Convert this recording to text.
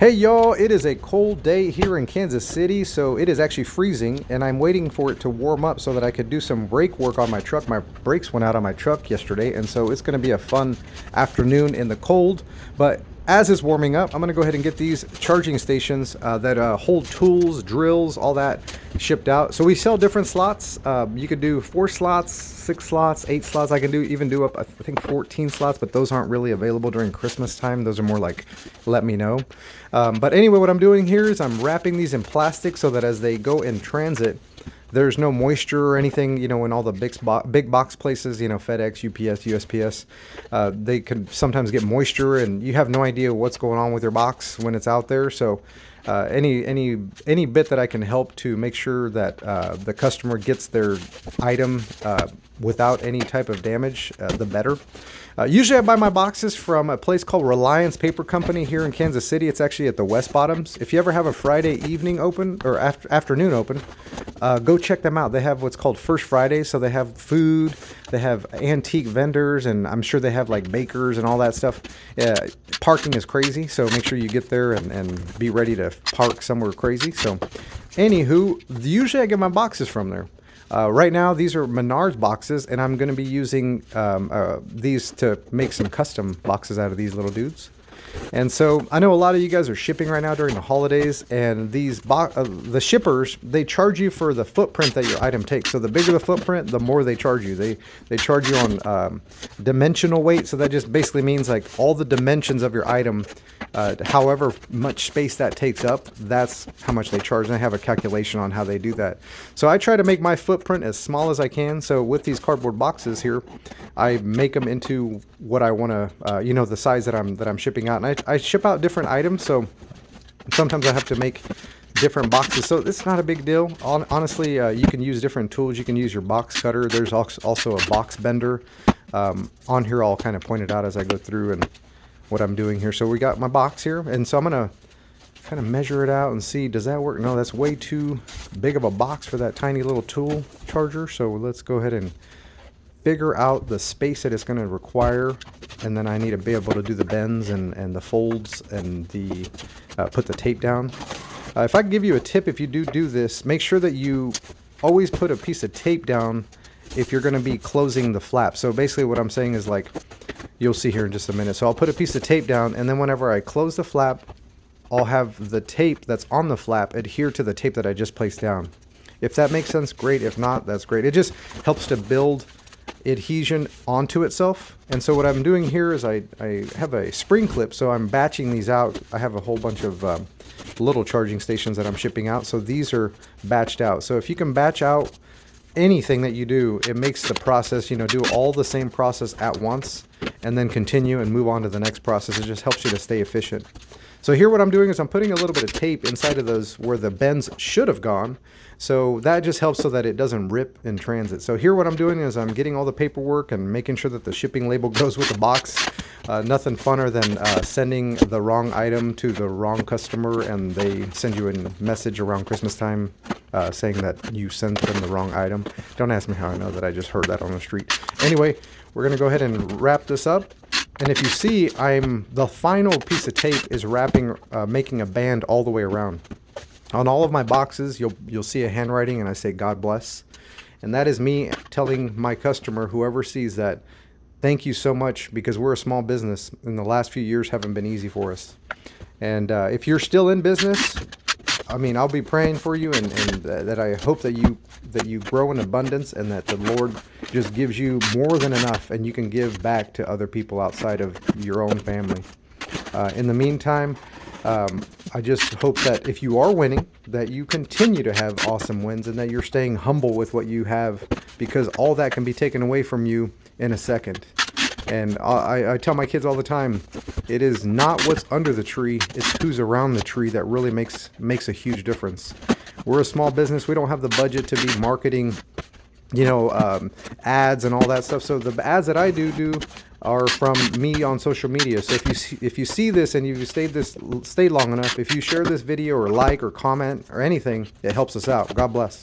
Hey y'all, it is a cold day here in Kansas City, so it is actually freezing, and I'm waiting for it to warm up so that I could do some brake work on my truck. My brakes went out on my truck yesterday, and so it's going to be a fun afternoon in the cold. But as it's warming up, I'm going to go ahead and get these charging stations that hold tools, drills, all that shipped out. So we sell different slots. You could do 4 slots, 6 slots, 8 slots. I can even do up, I think, 14 slots, but those aren't really available during Christmas time. Those are more like, let me know. But anyway, what I'm doing here is I'm wrapping these in plastic so that as they go in transit, there's no moisture or anything, in all the big box places, FedEx, UPS, USPS. They can sometimes get moisture, and you have no idea what's going on with your box when it's out there. So any bit that I can help to make sure that the customer gets their item without any type of damage, the better. Usually I buy my boxes from a place called Reliance Paper Company here in Kansas City. It's actually at the West Bottoms. If you ever have a Friday evening open or afternoon open, go check them out. They have what's called First Friday, so they have food, they have antique vendors, and I'm sure they have like bakers and all that stuff. Parking is crazy, so make sure you get there and be ready to park somewhere crazy. So anywho, usually I get my boxes from there. Right now, these are Menards boxes, and I'm going to be using these to make some custom boxes out of these little dudes. And so I know a lot of you guys are shipping right now during the holidays, and these the shippers, they charge you for the footprint that your item takes. So the bigger the footprint, the more they charge you. They charge you on dimensional weight. So that just basically means like all the dimensions of your item, however much space that takes up, that's how much they charge. And I have a calculation on how they do that. So I try to make my footprint as small as I can. So with these cardboard boxes here, I make them into what I want to, the size that I'm shipping out. And I ship out different items, so sometimes I have to make different boxes. So it's not a big deal. Honestly, you can use different tools. You can use your box cutter. There's also a box bender. On here, I'll kind of point it out as I go through and what I'm doing here. So we got my box here, and so I'm going to kind of measure it out and see, does that work? No, that's way too big of a box for that tiny little tool charger. So let's go ahead and figure out the space that it's going to require, and then I need to be able to do the bends and the folds and the put the tape down. If I can give you a tip, if you do this, make sure that you always put a piece of tape down if you're going to be closing the flap. So basically what I'm saying is, like, you'll see here in just a minute. So I'll put a piece of tape down, and then whenever I close the flap, I'll have the tape that's on the flap adhere to the tape that I just placed down. If that makes sense, great. If not, that's great. It just helps to build adhesion onto itself. And so what I'm doing here is I have a spring clip, so I'm batching these out. I have a whole bunch of little charging stations that I'm shipping out, so these are batched out. So if you can batch out anything that you do, it makes the process, do all the same process at once and then continue and move on to the next process. It just helps you to stay efficient. So here what I'm doing is I'm putting a little bit of tape inside of those where the bends should have gone. So that just helps so that it doesn't rip in transit. So here what I'm doing is I'm getting all the paperwork and making sure that the shipping label goes with the box. Nothing funner than sending the wrong item to the wrong customer, and they send you a message around Christmas time saying that you sent them the wrong item. Don't ask me how I know that. I just heard that on the street. Anyway, we're going to go ahead and wrap this up. And if you see, the final piece of tape is wrapping, making a band all the way around. On all of my boxes, you'll see a handwriting, and I say God bless. And that is me telling my customer, whoever sees that, thank you so much, because we're a small business and the last few years haven't been easy for us. And if you're still in business, I'll be praying for you, and that I hope that you grow in abundance, and that the Lord just gives you more than enough, and you can give back to other people outside of your own family. In the meantime, I just hope that if you are winning, that you continue to have awesome wins, and that you're staying humble with what you have, because all that can be taken away from you in a second. And I tell my kids all the time, it is not what's under the tree, it's who's around the tree that really makes a huge difference. We're a small business. We don't have the budget to be marketing, ads and all that stuff. So the ads that I do are from me on social media. So if you see this and you've stayed long enough, if you share this video or like or comment or anything, it helps us out. God bless.